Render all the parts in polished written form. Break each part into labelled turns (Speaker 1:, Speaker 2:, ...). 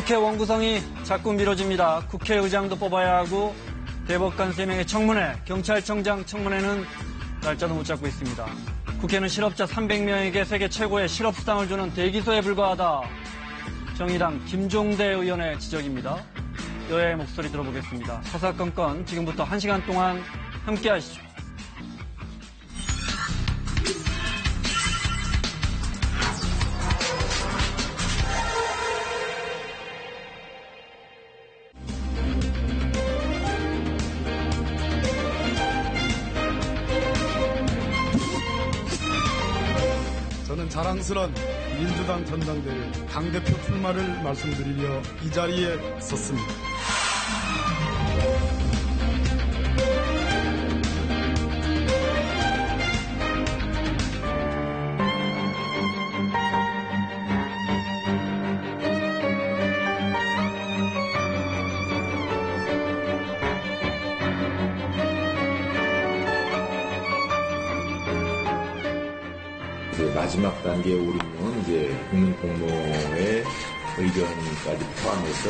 Speaker 1: 국회 원구성이 자꾸 미뤄집니다. 국회의장도 뽑아야 하고 대법관 3명의 청문회, 경찰청장 청문회는 날짜도 못 잡고 있습니다. 국회는 실업자 300명에게 세계 최고의 실업수당을 주는 대기소에 불과하다. 정의당 김종대 의원의 지적입니다. 여야의 목소리 들어보겠습니다. 사사건건 지금부터 1시간 동안 함께 하시죠.
Speaker 2: 저는 자랑스런 민주당 전당대회 당대표 출마를 말씀드리려 이 자리에 섰습니다.
Speaker 3: 마지막 단계에 오르면 이제 국민 공모의 의견까지 포함해서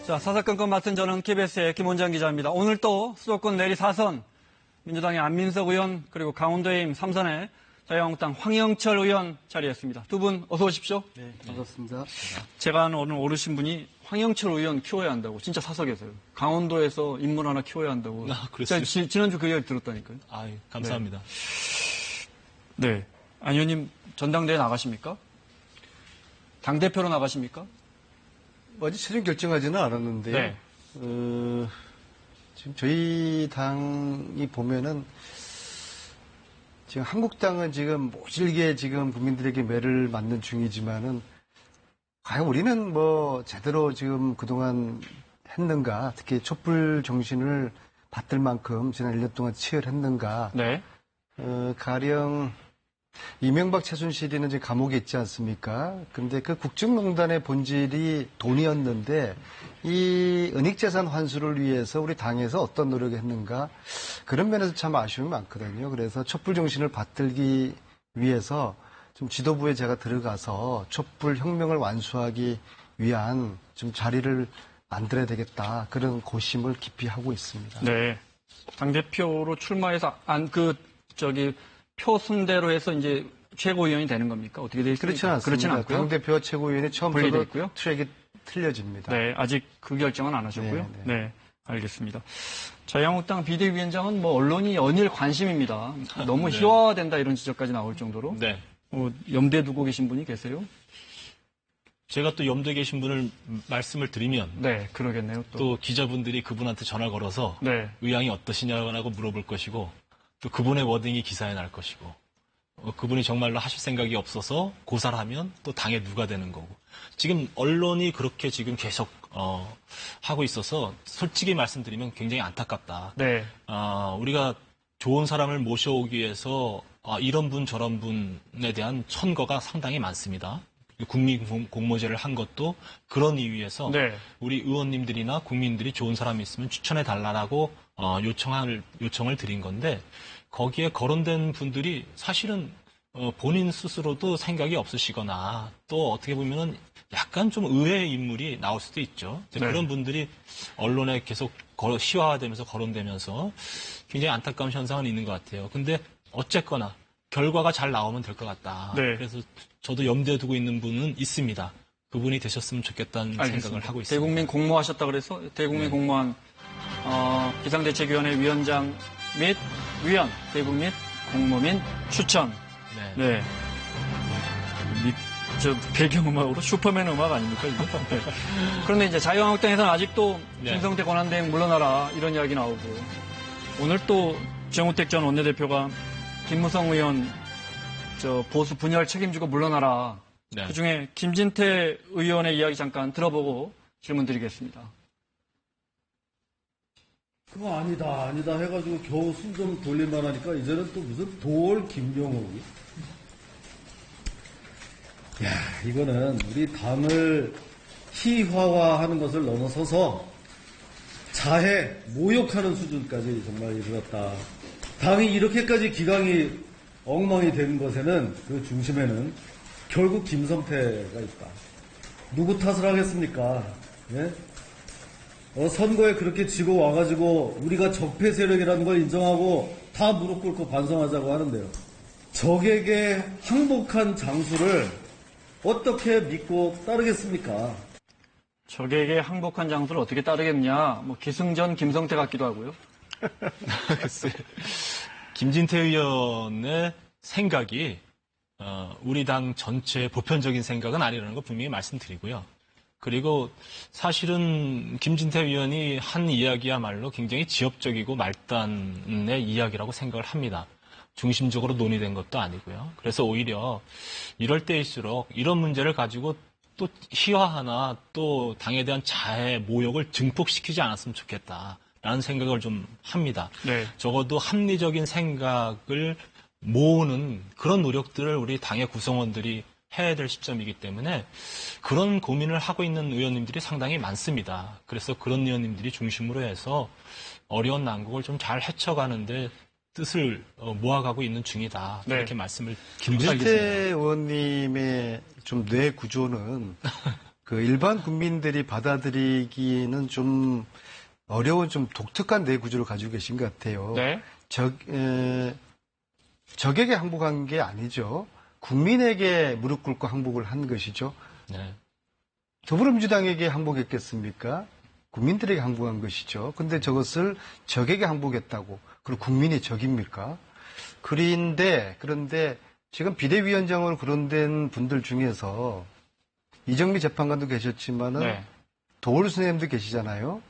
Speaker 1: 자, 사사건건 맡은 저는 KBS의 김원장 기자입니다. 오늘 또 수도권 내리 4선 민주당의 안민석 의원 그리고 강원도의힘 3선의 자유한국당 황영철 의원 자리했습니다. 두 분 어서 오십시오.
Speaker 4: 네, 반갑습니다.
Speaker 1: 제가 아는 오늘 오르신 분이 황영철 의원 키워야 한다고 진짜 사석에서요. 강원도에서 인물 하나 키워야 한다고.
Speaker 5: 그랬어요?
Speaker 1: 제가 지난주 그 이야기 들었다니까요.
Speaker 5: 아유, 감사합니다.
Speaker 1: 네. 안 의원님 전당대회 나가십니까? 당대표로 나가십니까?
Speaker 4: 아직 최종 결정하지는 않았는데요.
Speaker 1: 네.
Speaker 4: 지금 저희 당이 보면은 지금 한국당은 지금 모질게 지금 국민들에게 매를 맞는 중이지만은 과연 우리는 뭐 제대로 지금 그동안 했는가, 특히 촛불 정신을 받들 만큼 지난 1년 동안 치열했는가.
Speaker 1: 네.
Speaker 4: 가령 이명박 최순실이는 이제 감옥에 있지 않습니까? 근데 그 국정농단의 본질이 돈이었는데 이 은닉재산 환수를 위해서 우리 당에서 어떤 노력을 했는가? 그런 면에서 참 아쉬움이 많거든요. 그래서 촛불 정신을 받들기 위해서 좀 지도부에 제가 들어가서 촛불 혁명을 완수하기 위한 좀 자리를 만들어야 되겠다. 그런 고심을 깊이 하고 있습니다.
Speaker 1: 네. 당대표로 출마해서 표 순대로 해서 이제 최고위원이 되는 겁니까? 어떻게 되어 있습니까?
Speaker 4: 그렇지 않습니다.
Speaker 1: 그렇지는 않고요.
Speaker 4: 당대표와 최고위원이 처음부터
Speaker 1: 분리돼 있고요.
Speaker 4: 트랙이 틀려집니다.
Speaker 1: 네, 아직 그 결정은 안 하셨고요. 네, 알겠습니다. 자유한국당 비대위원장은 뭐 언론이 연일 관심입니다. 너무
Speaker 5: 네.
Speaker 1: 희화화된다 이런 지적까지 나올 정도로.
Speaker 5: 네.
Speaker 1: 염두에 두고 계신 분이 계세요?
Speaker 5: 제가 또 염두에 계신 분을 말씀을 드리면
Speaker 1: 네, 그러겠네요.
Speaker 5: 또 기자분들이 그분한테 전화 걸어서
Speaker 1: 네.
Speaker 5: 의향이 어떠시냐고 물어볼 것이고 또 그분의 워딩이 기사에 날 것이고 그분이 정말로 하실 생각이 없어서 고사를 하면 또 당에 누가 되는 거고 지금 언론이 그렇게 지금 계속 하고 있어서 솔직히 말씀드리면 굉장히 안타깝다.
Speaker 1: 네.
Speaker 5: 우리가 좋은 사람을 모셔오기 위해서 이런 분 저런 분에 대한 천거가 상당히 많습니다. 국민 공모제를 한 것도 그런 이유에서
Speaker 1: 네.
Speaker 5: 우리 의원님들이나 국민들이 좋은 사람이 있으면 추천해 달라고 요청을 드린 건데 거기에 거론된 분들이 사실은 본인 스스로도 생각이 없으시거나 또 어떻게 보면은 약간 좀 의외의 인물이 나올 수도 있죠.
Speaker 1: 네.
Speaker 5: 그런 분들이 언론에 계속 시화되면서 거론되면서 굉장히 안타까운 현상은 있는 것 같아요. 근데 어쨌거나 결과가 잘 나오면 될 것 같다.
Speaker 1: 네.
Speaker 5: 그래서 저도 염두에 두고 있는 분은 있습니다. 그분이 되셨으면 좋겠다는
Speaker 1: 알겠습니다.
Speaker 5: 생각을 하고 있습니다.
Speaker 1: 대국민 공모하셨다 그래서 대국민
Speaker 5: 네.
Speaker 1: 공모한 비상대책위원회 위원장 및 위원, 대국 및 공모 및 추천.
Speaker 5: 네.
Speaker 1: 네. 저 배경음악으로 슈퍼맨 음악 아닙니까, 이거? 네. 그런데 이제 자유한국당에서는 아직도
Speaker 5: 네.
Speaker 1: 김성태 권한대행 물러나라 이런 이야기 나오고 오늘 또 정우택 전 원내대표가 김무성 의원 보수 분열 책임지고 물러나라.
Speaker 5: 네.
Speaker 1: 그중에 김진태 의원의 이야기 잠깐 들어보고 질문 드리겠습니다.
Speaker 6: 그거 아니다 해가지고 겨우 숨 좀 돌릴만 하니까 이제는 또 무슨 도올 김용욱이. 야, 이거는 우리 당을 희화화하는 것을 넘어서서 자해, 모욕하는 수준까지 정말 이르렀다. 당이 이렇게까지 기강이 엉망이 된 것에는 그 중심에는 결국 김성태가 있다. 누구 탓을 하겠습니까? 예? 선거에 그렇게 지고 와가지고 우리가 적폐 세력이라는 걸 인정하고 다 무릎 꿇고 반성하자고 하는데요. 적에게 항복한 장수를 어떻게 믿고 따르겠습니까?
Speaker 1: 적에게 항복한 장수를 어떻게 따르겠냐? 뭐 기승전 김성태 같기도 하고요.
Speaker 5: 글쎄, 김진태 의원의 생각이 우리 당 전체의 보편적인 생각은 아니라는 거 분명히 말씀드리고요. 그리고 사실은 김진태 의원이 한 이야기야말로 굉장히 지엽적이고 말단의 이야기라고 생각을 합니다. 중심적으로 논의된 것도 아니고요. 그래서 오히려 이럴 때일수록 이런 문제를 가지고 또 희화하나 또 당에 대한 자해, 모욕을 증폭시키지 않았으면 좋겠다라는 생각을 좀 합니다.
Speaker 1: 네.
Speaker 5: 적어도 합리적인 생각을 모으는 그런 노력들을 우리 당의 구성원들이 해야 될 시점이기 때문에 그런 고민을 하고 있는 의원님들이 상당히 많습니다. 그래서 그런 의원님들이 중심으로 해서 어려운 난국을 좀 잘 헤쳐가는데 뜻을 모아가고 있는 중이다.
Speaker 1: 네.
Speaker 5: 그렇게 말씀을
Speaker 4: 김진태
Speaker 5: 드리겠습니다.
Speaker 4: 의원님의 좀 뇌 구조는 그 일반 국민들이 받아들이기에는 좀 어려운 좀 독특한 뇌 구조를 가지고 계신 것 같아요.
Speaker 1: 네.
Speaker 4: 적에게 항복한 게 아니죠. 국민에게 무릎 꿇고 항복을 한 것이죠.
Speaker 5: 네.
Speaker 4: 더불어민주당에게 항복했겠습니까? 국민들에게 항복한 것이죠. 근데 저것을 적에게 항복했다고. 그럼 국민이 적입니까? 그런데 지금 비대위원장으로 거론된 분들 중에서 이정미 재판관도 계셨지만은
Speaker 1: 네.
Speaker 4: 도올 선생님도 계시잖아요.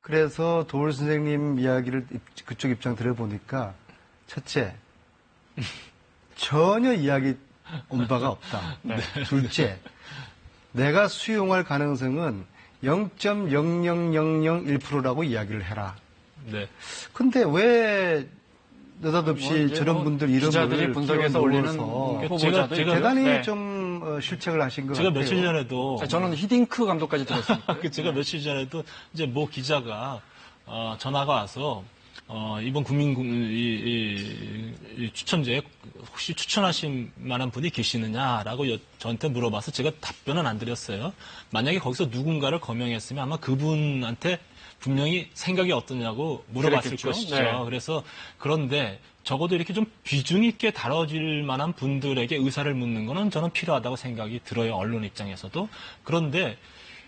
Speaker 4: 그래서 도올 선생님 이야기를 그쪽 입장 들어보니까 첫째, 전혀 이야기 온 바가 없다.
Speaker 1: 네.
Speaker 4: 둘째, 내가 수용할 가능성은 0.00001%라고 이야기를 해라.
Speaker 5: 네.
Speaker 4: 근데 왜 느닷없이
Speaker 1: 이제
Speaker 4: 저런
Speaker 1: 뭐
Speaker 4: 분들
Speaker 1: 기자들이
Speaker 4: 이름을
Speaker 1: 분석해서 올리는
Speaker 4: 끼워넣어서
Speaker 1: 후보자도
Speaker 5: 제가
Speaker 4: 대단히
Speaker 1: 네.
Speaker 4: 좀 실책을 하신 것
Speaker 5: 제가
Speaker 4: 같아요.
Speaker 5: 며칠 전에도
Speaker 1: 자, 저는 히딩크 감독까지 들었습니다.
Speaker 5: 제가 며칠 전에도 이제 모 기자가 전화가 와서 이번 국민 이 추천제에 혹시 추천하실 만한 분이 계시느냐라고 저한테 물어봐서 제가 답변은 안 드렸어요. 만약에 거기서 누군가를 거명했으면 아마 그분한테 분명히 생각이 어떠냐고 물어봤을
Speaker 1: 그랬겠죠.
Speaker 5: 것이죠.
Speaker 1: 네.
Speaker 5: 그래서 그런데 적어도 이렇게 좀 비중 있게 다뤄질 만한 분들에게 의사를 묻는 거는 저는 필요하다고 생각이 들어요. 언론 입장에서도. 그런데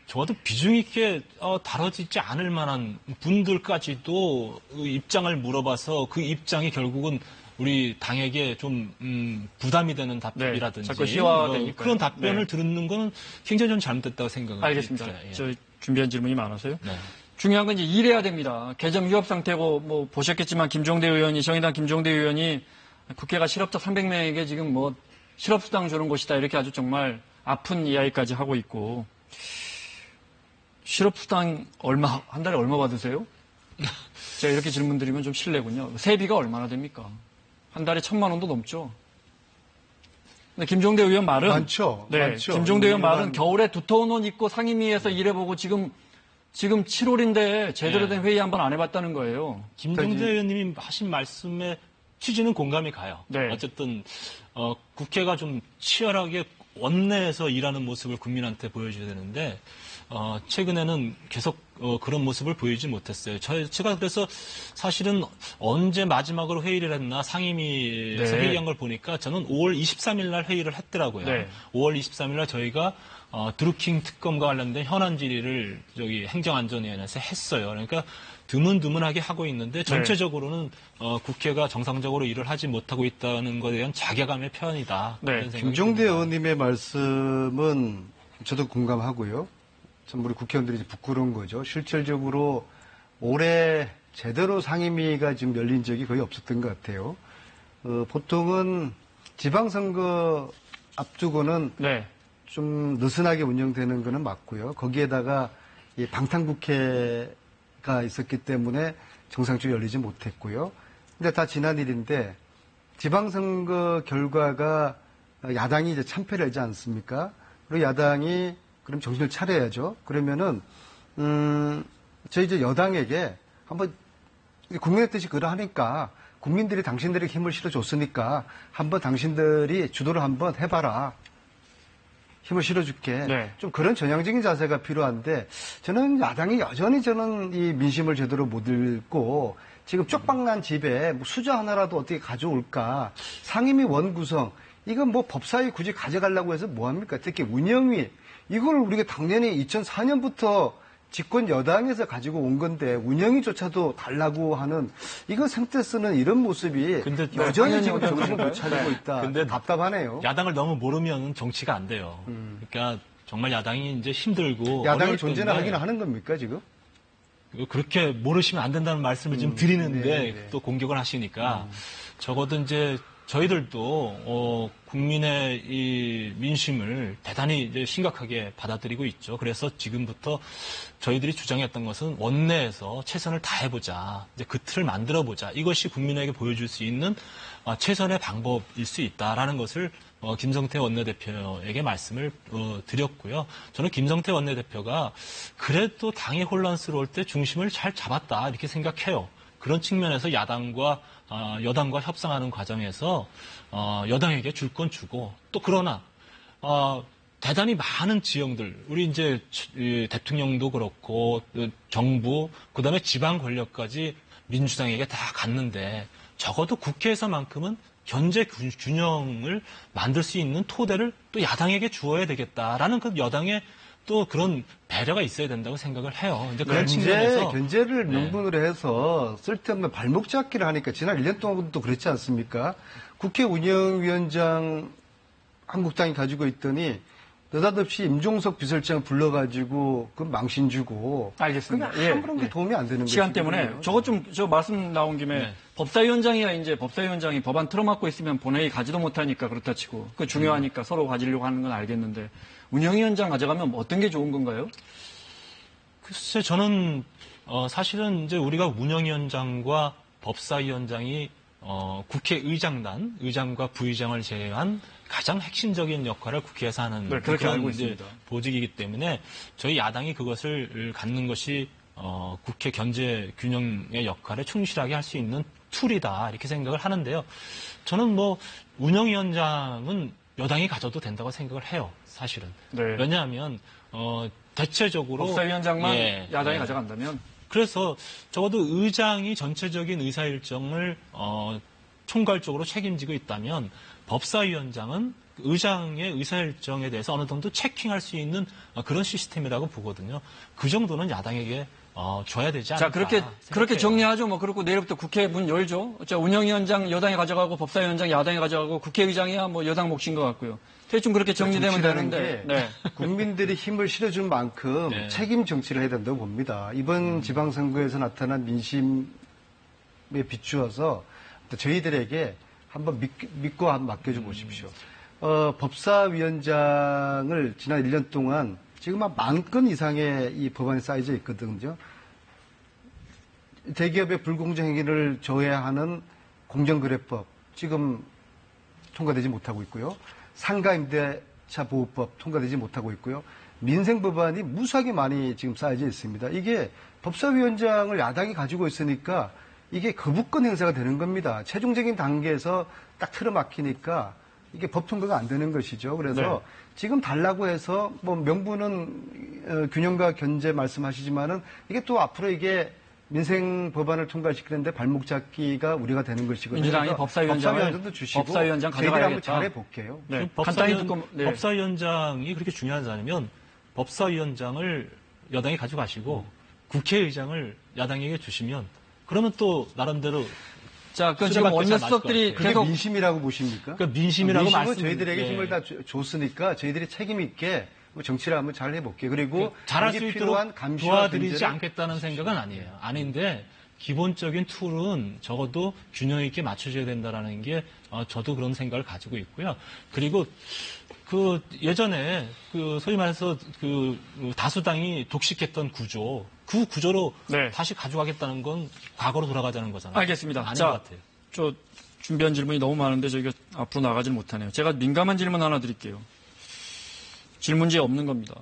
Speaker 5: 적어도 비중 있게 다뤄지지 않을 만한 분들까지도 입장을 물어봐서 그 입장이 결국은 우리 당에게 좀 부담이 되는 답변이라든지
Speaker 1: 자꾸 희화되니까요.
Speaker 5: 그런 답변을
Speaker 1: 네.
Speaker 5: 듣는 거는 굉장히 좀 잘못됐다고 생각을
Speaker 1: 알겠습니다.
Speaker 5: 들어요. 예.
Speaker 1: 저 준비한 질문이 많아서요.
Speaker 5: 네.
Speaker 1: 중요한 건 이제 일해야 됩니다. 개정 위협 상태고 뭐 보셨겠지만 정의당 김종대 의원이 국회가 실업자 300명에게 지금 뭐 실업수당 주는 곳이다 이렇게 아주 정말 아픈 이야기까지 하고 있고 실업수당 한 달에 얼마 받으세요? 제가 이렇게 질문 드리면 좀 실례군요. 세비가 얼마나 됩니까? 한 달에 1,000만 원도 넘죠. 근데 김종대 의원 말은
Speaker 4: 많죠.
Speaker 1: 네,
Speaker 4: 많죠.
Speaker 1: 김종대 의원 말은 겨울에 두터운 옷 입고 상임위에서 일해보고 지금 7월인데 제대로 된 회의 한번 안 해봤다는 거예요.
Speaker 5: 김종대 의원님이 하신 말씀에 취지는 공감이 가요.
Speaker 1: 네.
Speaker 5: 어쨌든 국회가 좀 치열하게 원내에서 일하는 모습을 국민한테 보여줘야 되는데 최근에는 계속 그런 모습을 보이지 못했어요. 제가 그래서 사실은 언제 마지막으로 회의를 했나 상임위에서
Speaker 1: 네.
Speaker 5: 회의한 걸 보니까 저는 5월 23일 날 회의를 했더라고요.
Speaker 1: 네.
Speaker 5: 5월 23일 날 저희가 드루킹 특검과 관련된 현안 질의를 행정안전위원회에서 했어요. 그러니까 드문드문하게 하고 있는데 전체적으로는 국회가 정상적으로 일을 하지 못하고 있다는 것에 대한 자괴감의 표현이다.
Speaker 1: 네.
Speaker 5: 그런 생각이
Speaker 4: 김종대
Speaker 5: 듭니다.
Speaker 4: 의원님의 말씀은 저도 공감하고요. 참 우리 국회의원들이 이제 부끄러운 거죠. 실질적으로 올해 제대로 상임위가 지금 열린 적이 거의 없었던 것 같아요. 보통은 지방선거 앞두고는
Speaker 1: 네.
Speaker 4: 좀 느슨하게 운영되는 거는 맞고요. 거기에다가 이 방탄국회가 있었기 때문에 정상적으로 열리지 못했고요. 근데 다 지난 일인데 지방선거 결과가 야당이 이제 참패를 하지 않습니까? 그리고 야당이 그럼 정신을 차려야죠. 그러면은 저희 이제 여당에게 한번 국민의 뜻이 그러하니까 국민들이 당신들에게 힘을 실어줬으니까 한번 당신들이 주도를 한번 해봐라. 힘을 실어줄게.
Speaker 1: 네.
Speaker 4: 좀 그런 전향적인 자세가 필요한데 저는 야당이 여전히 저는 이 민심을 제대로 못 읽고 지금 쪽박난 집에 뭐 수저 하나라도 어떻게 가져올까. 상임위 원구성. 이건 뭐 법사위 굳이 가져가려고 해서 뭐합니까? 특히 운영위. 이걸 우리가 당연히 2004년부터 집권 여당에서 가지고 온 건데 운영위조차도 달라고 하는 이거 생떼 쓰는 이런 모습이
Speaker 5: 근데
Speaker 4: 여전히 지금
Speaker 1: 당연히
Speaker 4: 정신을 못 차리고
Speaker 1: 네.
Speaker 4: 있다.
Speaker 5: 근데
Speaker 4: 답답하네요.
Speaker 5: 야당을 너무 모르면 정치가 안 돼요. 그러니까 정말 야당이 이제 힘들고
Speaker 4: 야당이
Speaker 5: 어려울
Speaker 4: 존재는
Speaker 5: 때인데
Speaker 4: 하긴 하는 겁니까 지금?
Speaker 5: 그렇게 모르시면 안 된다는 말씀을 지금 드리는데
Speaker 4: 네.
Speaker 5: 또 공격을 하시니까 적어도 이제 저희들도 국민의 이 민심을 대단히 이제 심각하게 받아들이고 있죠. 그래서 지금부터 저희들이 주장했던 것은 원내에서 최선을 다해보자. 이제 그 틀을 만들어보자. 이것이 국민에게 보여줄 수 있는 최선의 방법일 수 있다라는 것을 김성태 원내대표에게 말씀을 드렸고요. 저는 김성태 원내대표가 그래도 당이 혼란스러울 때 중심을 잘 잡았다 이렇게 생각해요. 그런 측면에서 여당과 협상하는 과정에서 여당에게 줄 건 주고 또 그러나 대단히 많은 지형들 우리 이제 대통령도 그렇고 정부 그다음에 지방 권력까지 민주당에게 다 갔는데 적어도 국회에서만큼은 견제 균형을 만들 수 있는 토대를 또 야당에게 주어야 되겠다라는 그 여당의 또 그런 배려가 있어야 된다고 생각을 해요. 이제 그런 측면에서
Speaker 4: 견제를
Speaker 5: 네.
Speaker 4: 명분으로 해서 쓸데없는 발목 잡기를 하니까 지난 1년 동안도 그랬지 않습니까? 국회 운영위원장 한국당이 가지고 있더니 느닷없이 임종석 비서실장 불러가지고 그 망신 주고
Speaker 1: 알겠습니다.
Speaker 4: 그게 아무런 게 도움이 안 되는
Speaker 1: 시간
Speaker 4: 것이거든요.
Speaker 1: 때문에 저 말씀 나온 김에
Speaker 5: 네.
Speaker 1: 법사위원장이 법안 틀어막고 있으면 본회의 가지도 못하니까 그렇다 치고 그 중요하니까 서로 가지려고 하는 건 알겠는데 운영위원장 가져가면 어떤 게 좋은 건가요?
Speaker 5: 글쎄 저는 사실은 이제 우리가 운영위원장과 법사위원장이 국회의장단, 의장과 부의장을 제외한 가장 핵심적인 역할을 국회에서 하는
Speaker 1: 네, 그렇게
Speaker 5: 그런
Speaker 1: 알고
Speaker 5: 이제
Speaker 1: 있습니다.
Speaker 5: 보직이기 때문에 저희 야당이 그것을 갖는 것이 국회 견제 균형의 역할에 충실하게 할 수 있는 툴이다 이렇게 생각을 하는데요. 저는 뭐 운영위원장은 여당이 가져도 된다고 생각을 해요. 사실은.
Speaker 1: 네.
Speaker 5: 왜냐하면 대체적으로
Speaker 1: 법사위원장만
Speaker 5: 예,
Speaker 1: 야당이
Speaker 5: 예.
Speaker 1: 가져간다면
Speaker 5: 그래서 적어도 의장이 전체적인 의사 일정을 총괄적으로 책임지고 있다면 법사위원장은 의장의 의사 일정에 대해서 어느 정도 체킹할 수 있는 그런 시스템이라고 보거든요. 그 정도는 야당에게 줘야 되지 않을까.
Speaker 1: 자, 그렇게
Speaker 5: 생각해요.
Speaker 1: 정리하죠. 뭐, 그렇고 내일부터 국회 문 열죠. 자, 운영위원장 여당이 가져가고 법사위원장 야당이 가져가고 국회의장이야 뭐 여당 몫인 것 같고요. 대충 그렇게 정리되면
Speaker 4: 정치라는
Speaker 1: 되는데.
Speaker 4: 게
Speaker 1: 네.
Speaker 4: 국민들이 힘을 실어준 만큼
Speaker 5: 네.
Speaker 4: 책임 정치를 해야 된다고 봅니다. 이번 지방선거에서 나타난 민심에 비추어서 저희들에게 한번 믿고 한번 맡겨줘 보십시오. 법사위원장을 지난 1년 동안 지금 한 10,000건 이상의 이 법안이 쌓여져 있거든요. 대기업의 불공정 행위를 조회하는 공정거래법 지금 통과되지 못하고 있고요. 상가임대차 보호법 통과되지 못하고 있고요. 민생 법안이 무수하게 많이 지금 쌓여져 있습니다. 이게 법사위원장을 야당이 가지고 있으니까 이게 거부권 행사가 되는 겁니다. 최종적인 단계에서 딱 틀어막히니까 이게 법 통과가 안 되는 것이죠. 그래서
Speaker 1: 네.
Speaker 4: 지금 달라고 해서 뭐 명분은 균형과 견제 말씀하시지만은 이게 또 앞으로 이게 민생 법안을 통과시키는데 발목 잡기가 우리가 되는 것이거든요.
Speaker 1: 민주당이
Speaker 4: 그래서
Speaker 1: 법사위원장도
Speaker 4: 주시고
Speaker 1: 법사위원장
Speaker 4: 저희들이 한번
Speaker 1: 가져가야겠다.
Speaker 4: 잘해 볼게요.
Speaker 1: 네.
Speaker 5: 법사위원-
Speaker 1: 간단히 듣고, 네.
Speaker 5: 법사위원장이 그렇게 중요하지 않으면 법사위원장을 여당이 가져가시고 국회의장을 야당에게 주시면 그러면 또 나름대로
Speaker 1: 자, 그건 지금
Speaker 5: 수레바퀴 잘 맞을
Speaker 1: 원내수석들이
Speaker 5: 것
Speaker 4: 그게
Speaker 1: 계속
Speaker 4: 민심이라고 보십니까?
Speaker 5: 그러니까 민심이라고
Speaker 4: 민심은
Speaker 5: 말씀
Speaker 4: 저희들에게
Speaker 5: 예.
Speaker 4: 힘을 다 줬으니까 저희들이 책임 있게 정치를 한번 잘 해볼게요. 그리고
Speaker 5: 잘할 수
Speaker 4: 여기
Speaker 5: 있도록
Speaker 4: 필요한 감시와
Speaker 5: 도와드리지
Speaker 4: 견제를
Speaker 5: 않겠다는 생각은 아니에요. 아닌데 기본적인 툴은 적어도 균형 있게 맞춰줘야 된다라는 게 저도 그런 생각을 가지고 있고요. 그리고 그 예전에 그 소위 말해서 그 다수당이 독식했던 구조 그 구조로
Speaker 1: 네.
Speaker 5: 다시 가져가겠다는 건 과거로 돌아가자는 거잖아요.
Speaker 1: 알겠습니다.
Speaker 5: 아닌
Speaker 1: 자,
Speaker 5: 것 같아요.
Speaker 1: 저 준비한 질문이 너무 많은데 저희가 앞으로 나가질 못하네요. 제가 민감한 질문 하나 드릴게요. 질문지에 없는 겁니다.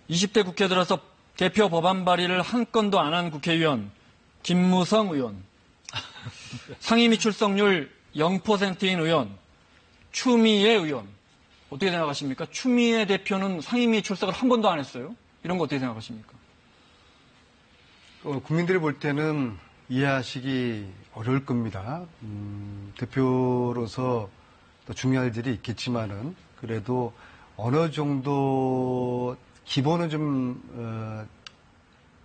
Speaker 1: 20대 국회 들어서 대표 법안 발의를 한 건도 안 한 국회의원 김무성 의원, 상임위 출석률 0%인 의원 추미애 의원, 어떻게 생각하십니까? 추미애 대표는 상임위 출석을 한 번도 안 했어요. 이런 거 어떻게 생각하십니까?
Speaker 4: 국민들이 볼 때는 이해하시기 어려울 겁니다. 대표로서 또 중요할 일이 있겠지만은 그래도 어느 정도 기본은 좀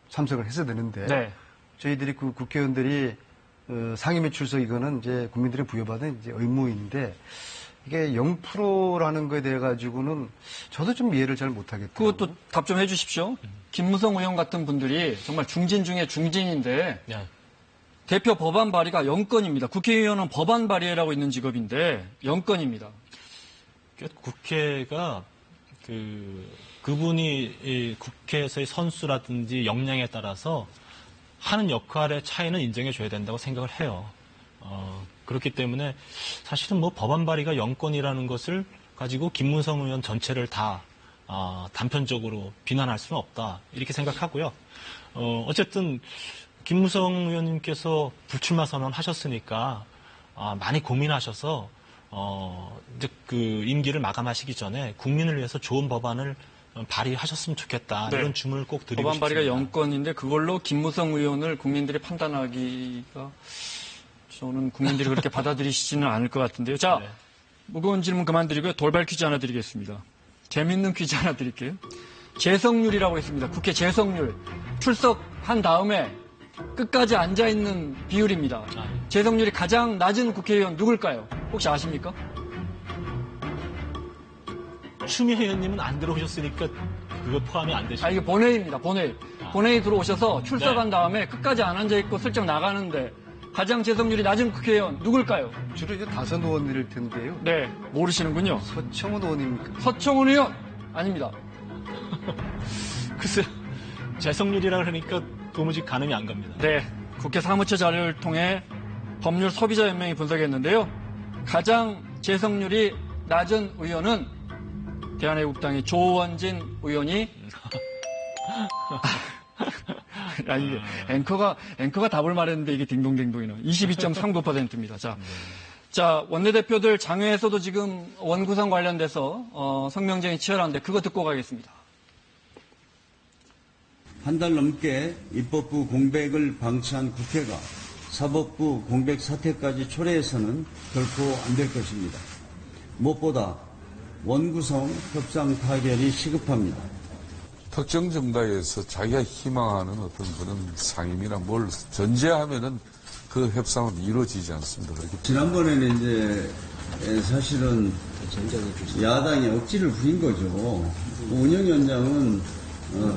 Speaker 4: 참석을 했어야 되는데
Speaker 1: 네.
Speaker 4: 저희들이 국회의원들이 상임위 출석 이거는 이제 국민들이 부여받은 이제 의무인데 이게 0%라는 거에 대해 가지고는 저도 좀 이해를 잘 못하겠더라고요.
Speaker 1: 그것도 답 좀 해주십시오. 김무성 의원 같은 분들이 정말 중진 중에 중진인데
Speaker 5: 네.
Speaker 1: 대표 법안 발의가 0건입니다. 국회의원은 법안 발의라고 있는 직업인데 0건입니다.
Speaker 5: 국회가 그분이 이 국회에서의 선수라든지 역량에 따라서 하는 역할의 차이는 인정해줘야 된다고 생각을 해요. 그렇기 때문에 사실은 뭐 법안 발의가 0건이라는 것을 가지고 김무성 의원 전체를 다 단편적으로 비난할 수는 없다 이렇게 생각하고요. 어쨌든 김무성 의원님께서 불출마 선언하셨으니까 많이 고민하셔서 이제 그 임기를 마감하시기 전에 국민을 위해서 좋은 법안을 발의하셨으면 좋겠다.
Speaker 1: 네.
Speaker 5: 이런 주문을 꼭 드리고
Speaker 1: 법안
Speaker 5: 싶습니다.
Speaker 1: 발의가 0건인데 그걸로 김무성 의원을 국민들이 판단하기가 저는 국민들이 그렇게 받아들이시지는 않을 것 같은데요. 자,
Speaker 5: 네.
Speaker 1: 무거운 질문 그만 드리고요. 돌발 퀴즈 하나 드리겠습니다. 재밌는 퀴즈 하나 드릴게요. 재석률이라고 했습니다. 국회 재석률. 출석한 다음에 끝까지 앉아있는 비율입니다. 재석률이 가장 낮은 국회의원 누굴까요? 혹시 아십니까?
Speaker 5: 추미애 의원님은 안 들어오셨으니까 그거 포함이 안 되시죠.
Speaker 1: 이게 본회의입니다. 본회의. 본회의 들어오셔서 출석한 다음에 끝까지 안 앉아있고 슬쩍 나가는데 가장 재석률이 낮은 국회의원 누굴까요?
Speaker 4: 주로 이제 다선 의원일 텐데요.
Speaker 1: 네, 모르시는군요.
Speaker 4: 서청원 의원입니까?
Speaker 1: 서청원 의원 아닙니다.
Speaker 5: 글쎄, 재석률이라 그러니까 도무지 가늠이 안 갑니다.
Speaker 1: 네, 국회 사무처 자료를 통해 법률 소비자 연맹이 분석했는데요. 가장 재석률이 낮은 의원은 대한애국당의 조원진 의원이 아니 앵커가 답을 말했는데 이게 딩동댕동이네. 22.39%입니다. 자, 원내대표들 장외에서도 지금 원구성 관련돼서 성명쟁이 치열한데 그거 듣고 가겠습니다.
Speaker 7: 한 달 넘게 입법부 공백을 방치한 국회가 사법부 공백 사태까지 초래해서는 결코 안 될 것입니다. 무엇보다 원구성 협상 타결이 시급합니다.
Speaker 8: 특정 정당에서 자기가 희망하는 어떤 그런 상임이나 뭘 전제하면은 그 협상은 이루어지지 않습니다.
Speaker 7: 지난번에는 이제 사실은 야당이 억지를 부린 거죠. 운영위원장은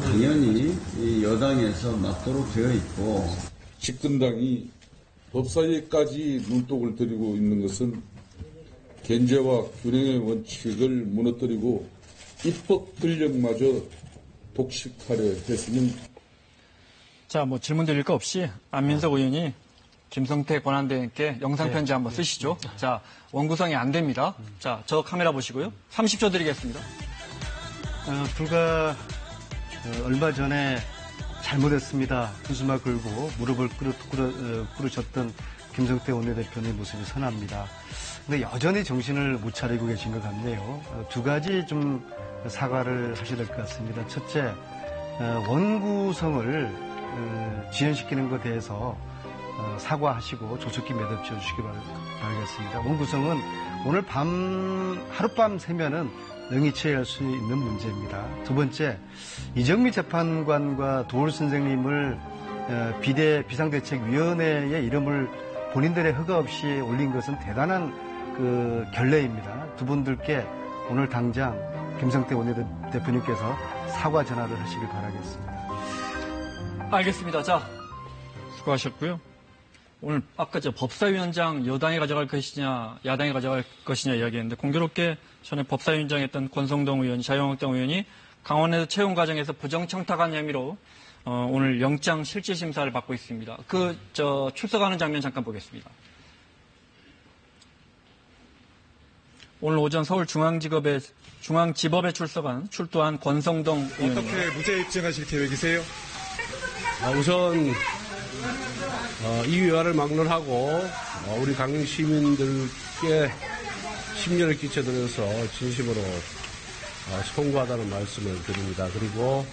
Speaker 7: 당연히 이 여당에서 맡도록 되어 있고
Speaker 8: 집권당이 법사위에까지 눈독을 들이고 있는 것은 견제와 균형의 원칙을 무너뜨리고 입법 권력마저 독식하려 했으면.
Speaker 1: 자, 뭐 질문 드릴 거 없이 안민석 의원이 김성태 권한대행께 영상편지 한번 쓰시죠. 자, 원구성이 안 됩니다. 자, 저 카메라 보시고요. 30초 드리겠습니다.
Speaker 4: 불과 얼마 전에 잘못했습니다. 한숨을 걸고 무릎을 꿇으셨던 김성태 원내대표의 모습이 선합니다. 근데 여전히 정신을 못 차리고 계신 것 같네요. 두 가지 좀 사과를 하셔야 될 것 같습니다. 첫째, 원구성을 지연시키는 것에 대해서 사과하시고 조속히 매듭지어 주시기 바라겠습니다. 원구성은 오늘 하룻밤 새면은 능히 처리할 수 있는 문제입니다. 두 번째, 이정미 재판관과 도울 선생님을 비상대책위원회의 이름을 본인들의 허가 없이 올린 것은 대단한 그 결례입니다. 두 분들께 오늘 당장 김성태 원내대표님께서 사과 전화를 하시길 바라겠습니다.
Speaker 1: 알겠습니다. 자, 수고하셨고요. 오늘 아까 법사위원장 여당이 가져갈 것이냐 야당이 가져갈 것이냐 이야기했는데 공교롭게 전에 법사위원장 했던 권성동 의원, 자유한국당 의원이 강원에서 채용 과정에서 부정청탁한 혐의로 오늘 영장 실질심사를 받고 있습니다. 출석하는 장면 잠깐 보겠습니다. 오늘 오전 서울중앙지법에 출두한 권성동 의원입니다.
Speaker 9: 어떻게 무죄 입증하실 계획이세요? 우선 이 위화를 막론하고 우리 강릉 시민들께 심려를 끼쳐드려서 진심으로 송구하다는 말씀을 드립니다. 그리고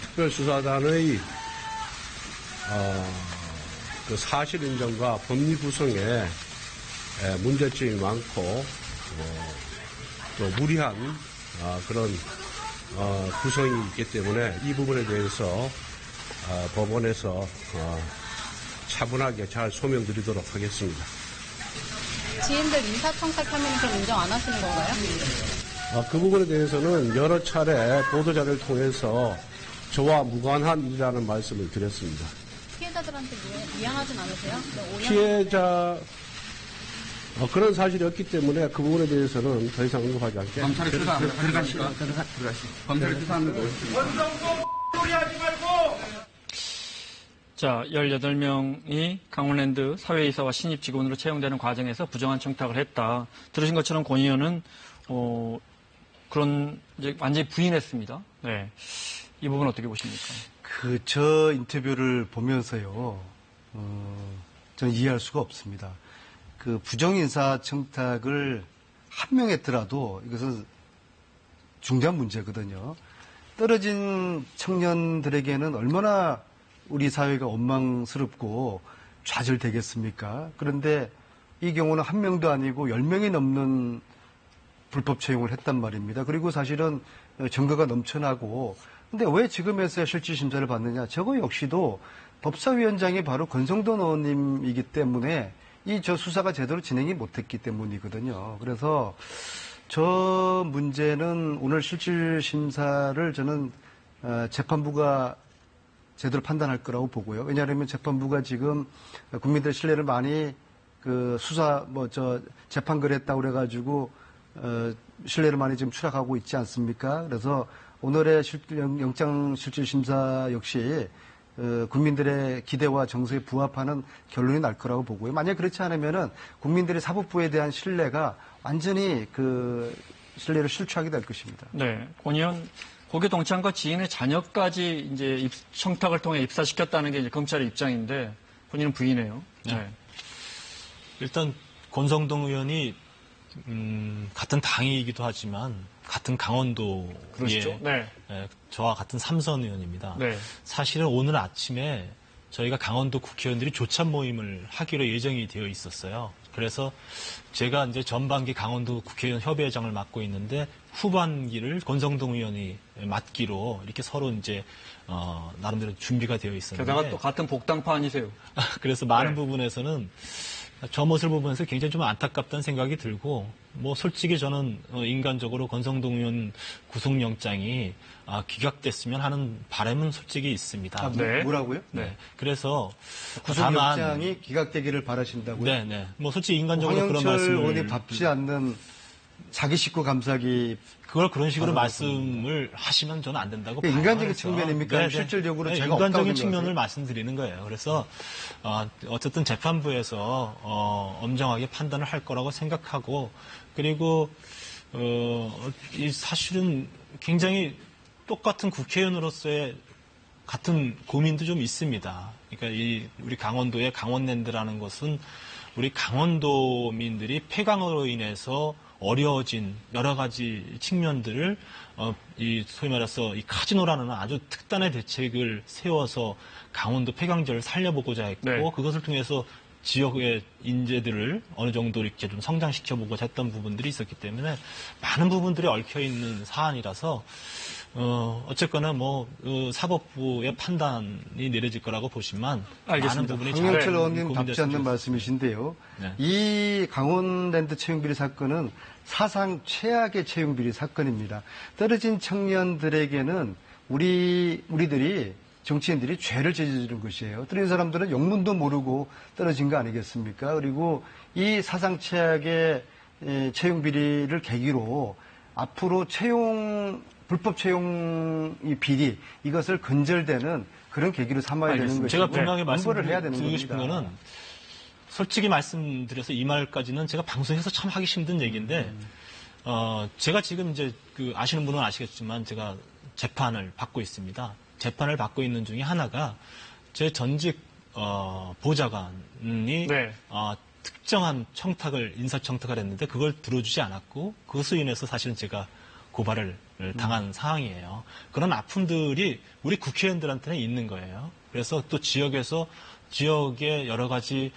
Speaker 9: 특별수사단의 그 사실 인정과 법리 구성에 문제점이 많고 또 무리한 그런 구성이 있기 때문에 이 부분에 대해서 법원에서 차분하게 잘 소명드리도록 하겠습니다.
Speaker 10: 지인들 인사청탁 혐의는 그럼 인정 안 하시는 건가요?
Speaker 9: 그 부분에 대해서는 여러 차례 보도자를 통해서 저와 무관한 일이라는 말씀을 드렸습니다.
Speaker 10: 피해자들한테 미안하진 않으세요?
Speaker 9: 피해자 그런 사실이 없기 때문에 그 부분에 대해서는 더 이상 언급하지 않게.
Speaker 11: 검찰의 수사 들어가시고 검찰의 수사하는 거
Speaker 1: 자, 18명이 강원랜드 사회이사와 신입 직원으로 채용되는 과정에서 부정한 청탁을 했다. 들으신 것처럼 권 의원은 그런 이제 완전히 부인했습니다. 네, 이 부분 어떻게 보십니까?
Speaker 4: 저 인터뷰를 보면서요, 저는 이해할 수가 없습니다. 그 부정인사 청탁을 한 명 했더라도 이것은 중대한 문제거든요. 떨어진 청년들에게는 얼마나 우리 사회가 원망스럽고 좌절되겠습니까? 그런데 이 경우는 한 명도 아니고 10명이 넘는 불법 채용을 했단 말입니다. 그리고 사실은 증거가 넘쳐나고, 근데 왜 지금에서야 실질심사를 받느냐? 저거 역시도 법사위원장이 바로 권성동 의원님이기 때문에 저 수사가 제대로 진행이 못했기 때문이거든요. 그래서 저 문제는 오늘 실질심사를 저는 재판부가 제대로 판단할 거라고 보고요. 왜냐하면 재판부가 지금 국민들 신뢰를 많이 재판거래 했다고 그래가지고 신뢰를 많이 지금 추락하고 있지 않습니까? 그래서 오늘의 영장실질심사 역시 국민들의 기대와 정서에 부합하는 결론이 날 거라고 보고요. 만약 그렇지 않으면은 국민들의 사법부에 대한 신뢰가 완전히 신뢰를 실추하게 될 것입니다.
Speaker 1: 네, 권 의원. 고교 동창과 지인의 자녀까지 이제 청탁을 통해 입사시켰다는 게 이제 검찰의 입장인데 본인은 부인해요. 네.
Speaker 5: 일단 권성동 의원이 같은 당이기도 하지만 같은 강원도의
Speaker 1: 그러시죠? 네.
Speaker 5: 저와 같은 삼선 의원입니다.
Speaker 1: 네.
Speaker 5: 사실은 오늘 아침에 저희가 강원도 국회의원들이 조찬 모임을 하기로 예정이 되어 있었어요. 그래서 제가 이제 전반기 강원도 국회의원 협의회장을 맡고 있는데 후반기를 권성동 의원이 맡기로 이렇게 서로 이제 나름대로 준비가 되어 있었는데
Speaker 1: 게다가 또 같은 복당파 아니세요?
Speaker 5: 그래서 많은 부분에서는 저 모습을 보면서 굉장히 좀 안타깝다는 생각이 들고, 뭐 솔직히 저는 인간적으로 권성동 의원 구속영장이 기각됐으면 하는 바람은 솔직히 있습니다.
Speaker 4: 네. 뭐라고요?
Speaker 5: 네. 그래서
Speaker 4: 구속영장이 기각되기를 바라신다고요?
Speaker 5: 네. 뭐 솔직히 인간적으로 그런 말씀을
Speaker 4: 의원이 밟지 않는 자기 식구 감싸기
Speaker 5: 그걸 그런 식으로 말씀을 하시면 저는 안 된다고 봐요.
Speaker 4: 인간적인 측면입니까? 네, 실질적으로 제가
Speaker 5: 인간적인 측면을 말씀드리는 거예요. 그래서 어쨌든 재판부에서 엄정하게 판단을 할 거라고 생각하고, 그리고 이 사실은 굉장히 똑같은 국회의원으로서의 같은 고민도 좀 있습니다. 그러니까 우리 강원도의 강원랜드라는 것은 우리 강원도민들이 폐강으로 인해서 어려워진 여러 가지 측면들을 소위 말해서 이 카지노라는 아주 특단의 대책을 세워서 강원도 폐강지를 살려보고자 했고,
Speaker 1: 네.
Speaker 5: 그것을 통해서 지역의 인재들을 어느 정도 이렇게 좀 성장시켜보고자 했던 부분들이 있었기 때문에 많은 부분들이 얽혀 있는 사안이라서 어쨌거나 사법부의 판단이 내려질 거라고 보시면
Speaker 1: 알겠습니다.
Speaker 5: 많은 부분이
Speaker 4: 강영철 의원님 답지 않는 말씀이신데요.
Speaker 5: 네.
Speaker 4: 이 강원랜드 채용비리 사건은 사상 최악의 채용비리 사건입니다. 떨어진 청년들에게는 우리들이 정치인들이 죄를 저지르는 것이에요. 떨어진 사람들은 영문도 모르고 떨어진 거 아니겠습니까? 그리고 이 사상 최악의 채용비리를 계기로 앞으로 불법 채용 이 비리 이것을 근절되는 그런 계기로 삼아야 되는 것이고
Speaker 5: 제가 분명히
Speaker 4: 해야 되는
Speaker 5: 말씀드리고 싶은
Speaker 4: 겁니다.
Speaker 5: 거는 솔직히 말씀드려서 이 말까지는 제가 방송에서 참 하기 힘든 얘기인데, 제가 지금 이제 아시는 분은 아시겠지만 제가 재판을 받고 있습니다. 재판을 받고 있는 중에 하나가 제 전직 보좌관이
Speaker 1: 네.
Speaker 5: 특정한 인사청탁을 했는데 그걸 들어주지 않았고 그것으로 인해서 사실은 제가 고발을 당한 상황이에요. 그런 아픔들이 우리 국회의원들한테는 있는 거예요. 그래서 또 지역의 여러 가지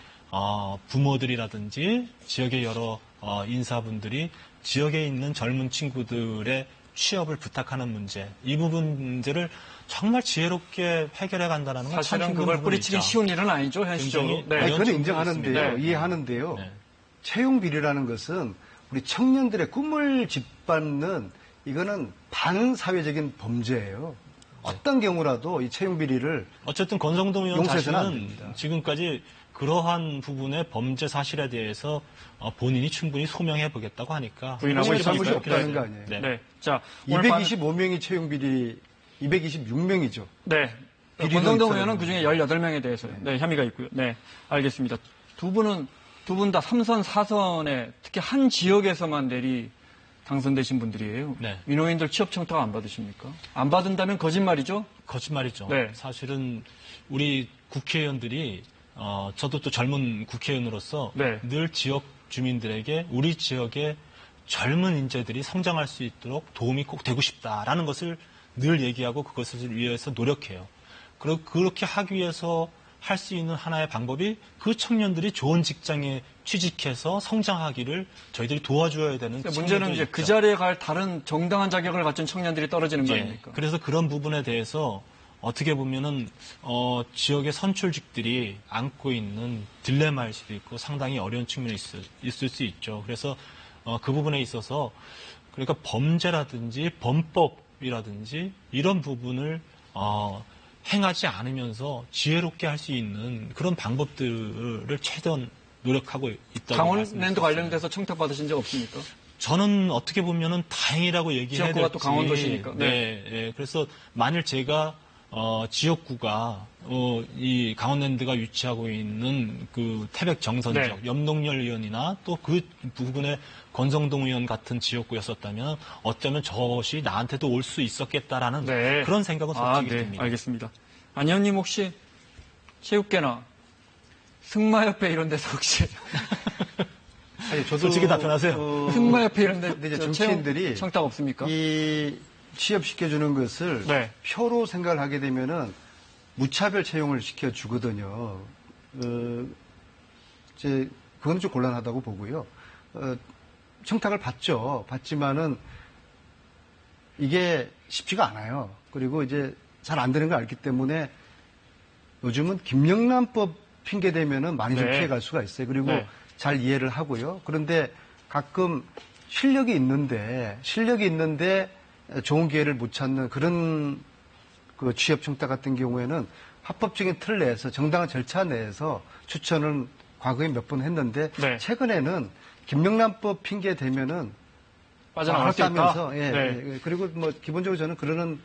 Speaker 5: 부모들이라든지 지역의 여러 인사분들이 지역에 있는 젊은 친구들의 취업을 부탁하는 문제, 이 문제를 정말 지혜롭게 해결해 간다는 건
Speaker 1: 사실은 그걸 뿌리치기 쉬운 일은 아니죠, 현실적으로.
Speaker 4: 네. 아니, 그건 인정하는데요.
Speaker 1: 네.
Speaker 4: 이해하는데요.
Speaker 5: 네.
Speaker 4: 채용 비리라는 것은 우리 청년들의 꿈을 짓밟는 이거는 반사회적인 범죄예요. 어떤 경우라도 이 채용 비리를
Speaker 5: 어쨌든 권성동 의원
Speaker 4: 용서해서는 안
Speaker 5: 자신은
Speaker 4: 됩니다.
Speaker 5: 지금까지 그러한 부분의 범죄 사실에 대해서 본인이 충분히 소명해 보겠다고 하니까
Speaker 1: 부인하고
Speaker 4: 잘못이
Speaker 1: 있으니까요.
Speaker 4: 없다는 거 아니에요.
Speaker 5: 네.
Speaker 1: 네. 자, 오늘
Speaker 4: 225명이 채용 비리, 226명이죠.
Speaker 1: 네.
Speaker 4: 비리도
Speaker 1: 권성동
Speaker 4: 있어요.
Speaker 1: 의원은 그중에 18명에 대해서 네, 혐의가 있고요. 네, 알겠습니다. 두 분 다 3선, 4선에 특히 한 지역에서만 당선되신 분들이에요.
Speaker 5: 네.
Speaker 1: 민호인들 취업 청탁 안 받으십니까? 안 받은다면 거짓말이죠?
Speaker 5: 거짓말이죠.
Speaker 1: 네.
Speaker 5: 사실은 우리 국회의원들이 저도 또 젊은 국회의원으로서
Speaker 1: 네.
Speaker 5: 늘 지역 주민들에게 우리 지역의 젊은 인재들이 성장할 수 있도록 도움이 꼭 되고 싶다라는 것을 늘 얘기하고 그것을 위해서 노력해요. 그렇게 하기 위해서 할 수 있는 하나의 방법이 그 청년들이 좋은 직장에 취직해서 성장하기를 저희들이 도와줘야 되는
Speaker 1: 문제는 이제 그
Speaker 5: 있죠.
Speaker 1: 자리에 갈 다른 정당한 자격을 갖춘 청년들이 떨어지는 거
Speaker 5: 예,
Speaker 1: 아닙니까?
Speaker 5: 그래서 그런 부분에 대해서 어떻게 보면은 지역의 선출직들이 안고 있는 딜레마일 수도 있고 상당히 어려운 측면이 있을 수 있죠. 그래서 그 부분에 있어서 그러니까 범죄라든지 범법이라든지 이런 부분을 행하지 않으면서 지혜롭게 할 수 있는 그런 방법들을 최대한 노력하고 있다고
Speaker 1: 강원랜드 관련돼서 청탁 받으신 적 없습니까?
Speaker 5: 저는 어떻게 보면은 다행이라고 얘기해야 될지.
Speaker 1: 지역구가 또 강원도시니까.
Speaker 5: 네. 네. 그래서 만일 제가 지역구가 이 강원랜드가 위치하고 있는 그 태백 정선
Speaker 1: 네.
Speaker 5: 지역 염동열 의원이나 또 그 부분에 권성동 의원 같은 지역구였었다면 어쩌면 저것이 나한테도 올 수 있었겠다라는
Speaker 1: 네.
Speaker 5: 그런 생각은 솔직히
Speaker 1: 네.
Speaker 5: 듭니다.
Speaker 1: 알겠습니다. 안 의원님 혹시 체육계나 승마협회 이런 데서 혹시
Speaker 4: 아니, 저도
Speaker 5: 솔직히 답변하세요.
Speaker 1: 승마협회 이런 데
Speaker 4: 근데 이제 정치인들이
Speaker 1: 청탁 없습니까?
Speaker 4: 이 취업시켜주는 것을
Speaker 1: 네.
Speaker 4: 표로 생각을 하게 되면은 무차별 채용을 시켜주거든요. 이제 그건 좀 곤란하다고 보고요. 청탁을 받지만은 이게 쉽지가 않아요. 그리고 이제 잘 안 되는 걸 알기 때문에 요즘은 김영란법 핑계 대면은 많이 좀
Speaker 1: 네.
Speaker 4: 피해갈 수가 있어요. 그리고
Speaker 1: 네.
Speaker 4: 잘 이해를 하고요. 그런데 가끔 실력이 있는데 좋은 기회를 못 찾는 그런 그 취업 청탁 같은 경우에는 합법적인 틀 내에서 정당한 절차 내에서 추천을 과거에 몇 번 했는데
Speaker 1: 네.
Speaker 4: 최근에는 김영란법 핑계 대면은
Speaker 1: 빠져나갈 수 있다.
Speaker 4: 알았다면서, 예,
Speaker 1: 네.
Speaker 4: 예. 그리고 뭐 기본적으로 저는 그러는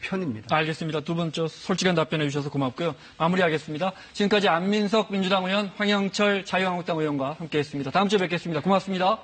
Speaker 4: 편입니다.
Speaker 1: 알겠습니다. 두 분 솔직한 답변해 주셔서 고맙고요. 마무리하겠습니다. 지금까지 안민석 민주당 의원, 황영철 자유한국당 의원과 함께했습니다. 다음 주에 뵙겠습니다. 고맙습니다.